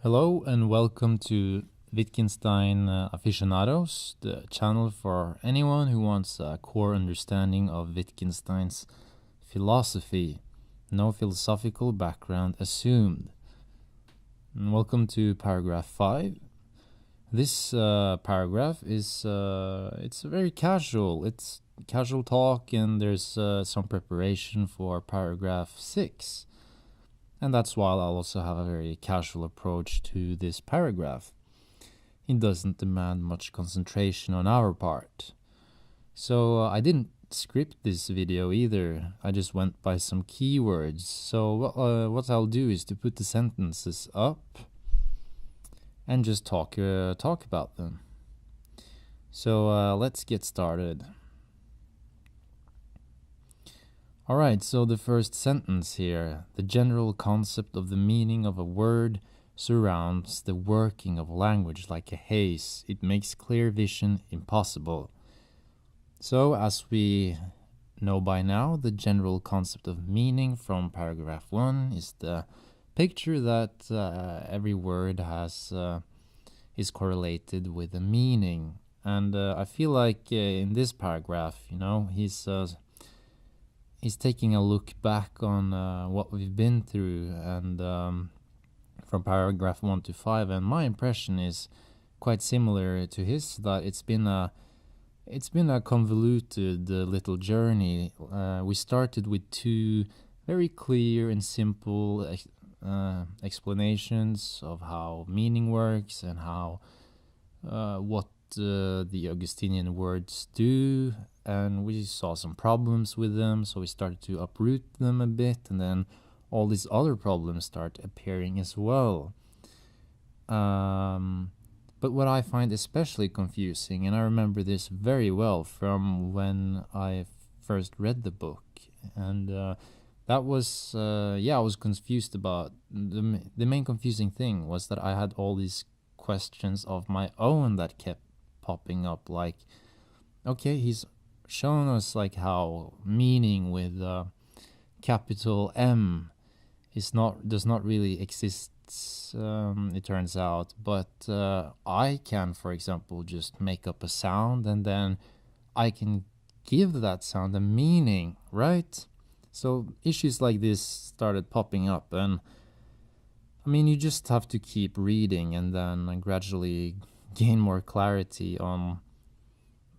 Hello and welcome to Wittgenstein Aficionados, the channel for anyone who wants a core understanding of Wittgenstein's philosophy. No philosophical background assumed. And welcome to paragraph 5. This paragraph is it's very casual. It's casual talk, and there's some preparation for paragraph 6. And that's why I'll also have a very casual approach to this paragraph. It doesn't demand much concentration on our part. So I didn't script this video either. I just went by some keywords. So what I'll do is to put the sentences up and just talk about them. So let's get started. Alright, so the first sentence here. The general concept of the meaning of a word surrounds the working of language like a haze. It makes clear vision impossible. So, as we know by now, the general concept of meaning from paragraph 1 is the picture that every word has is correlated with a meaning. And I feel like in this paragraph, he's taking a look back on what we've been through, and from paragraph 1 to 5, and my impression is quite similar to his, that it's been a convoluted little journey. We started with two very clear and simple explanations of how meaning works and how what the Augustinian words do, and we saw some problems with them, so we started to uproot them a bit, and then all these other problems start appearing as well. But what I find especially confusing, and I remember this very well from when I first read the book, and that was, I was confused about, the main confusing thing was that I had all these questions of my own that kept popping up, like, okay, he's shown us like how meaning with capital M does not really exist, it turns out, but I can, for example, just make up a sound and then I can give that sound a meaning, right? So issues like this started popping up, and I mean, you just have to keep reading and then gradually gain more clarity on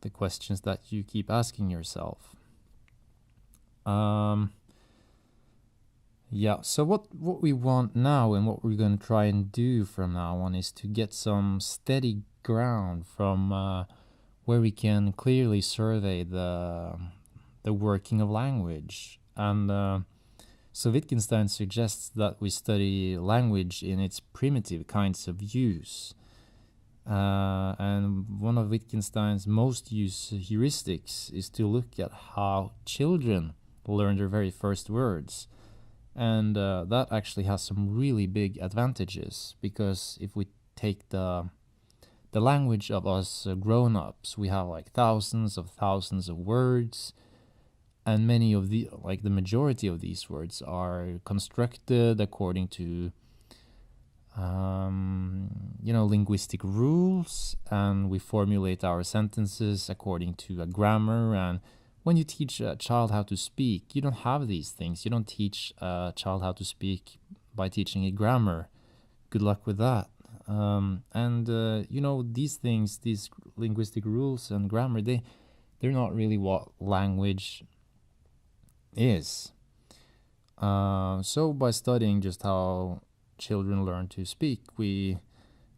the questions that you keep asking yourself. So what we want now, and what we're going to try and do from now on, is to get some steady ground from where we can clearly survey the working of language. And so Wittgenstein suggests that we study language in its primitive kinds of use. And one of Wittgenstein's most used heuristics is to look at how children learn their very first words. And that actually has some really big advantages, because if we take the language of us grown-ups, we have like thousands of words, and many of the majority of these words are constructed according to linguistic rules, and we formulate our sentences according to a grammar. And when you teach a child how to speak, you don't have these things. You don't teach a child how to speak by teaching it grammar. Good luck with that. These things, these linguistic rules and grammar, they're not really what language is. So by studying just how children learn to speak, we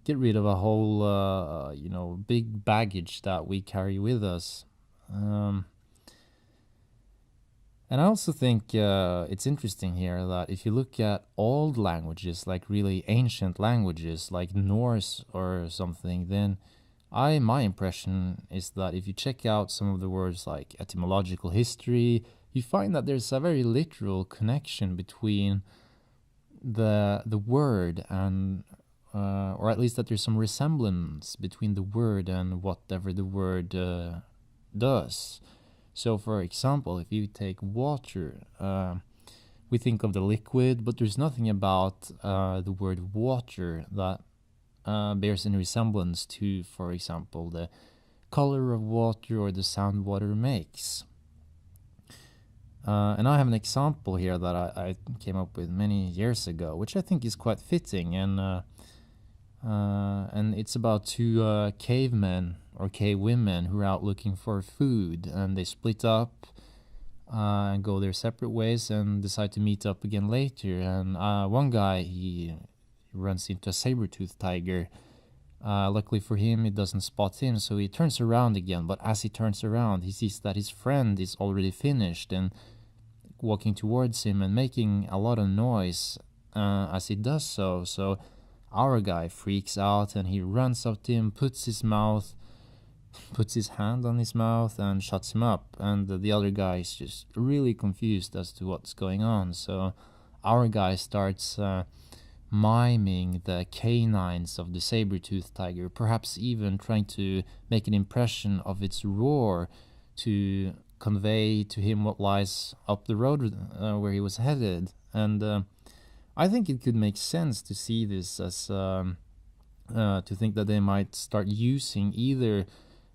get rid of a whole big baggage that we carry with us. And I also think it's interesting here that if you look at old languages, like really ancient languages like Norse or something, then my impression is that if you check out some of the words like etymological history, you find that there's a very literal connection between the word and or at least that there's some resemblance between the word and whatever the word does. So for example, if you take water, we think of the liquid, but there's nothing about the word water that bears any resemblance to, for example, the color of water or the sound water makes. And I have an example here that I came up with many years ago, which I think is quite fitting, and it's about two cavemen or cave women who are out looking for food, and they split up and go their separate ways and decide to meet up again later. And one guy, he runs into a saber-toothed tiger. Luckily for him, it doesn't spot him, so he turns around again. But as he turns around, he sees that his friend is already finished and walking towards him and making a lot of noise as he does so. So our guy freaks out and he runs up to him, puts his hand on his mouth and shuts him up. And the other guy is just really confused as to what's going on. So our guy starts miming the canines of the saber-toothed tiger, perhaps even trying to make an impression of its roar to convey to him what lies up the road where he was headed. And I think it could make sense to see this as to think that they might start using either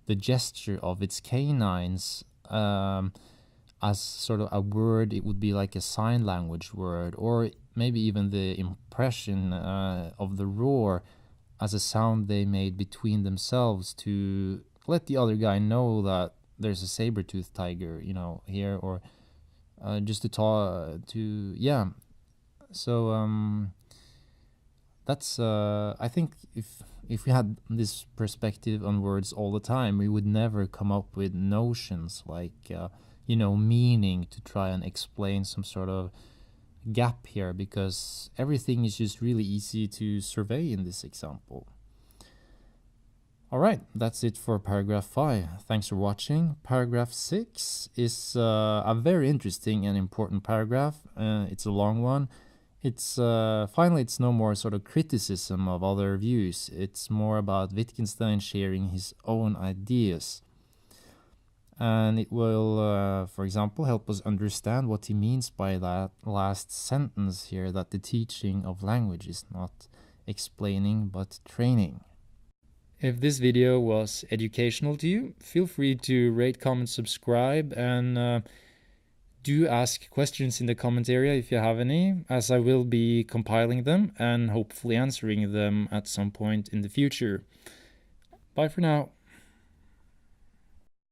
the gesture of its canines as sort of a word. It would be like a sign language word, or maybe even the impression of the roar as a sound they made between themselves to let the other guy know that there's a saber-toothed tiger, here, or just to talk to, yeah. So that's I think if we had this perspective on words all the time, we would never come up with notions like meaning to try and explain some sort of gap here, because everything is just really easy to survey in this example. All right, that's it for paragraph 5. Thanks for watching. Paragraph 6 is a very interesting and important paragraph. It's a long one. It's finally, it's no more sort of criticism of other views. It's more about Wittgenstein sharing his own ideas. And it will, for example, help us understand what he means by that last sentence here, that the teaching of language is not explaining but training. If this video was educational to you, feel free to rate, comment, subscribe, and do ask questions in the comment area if you have any, as I will be compiling them and hopefully answering them at some point in the future. Bye for now.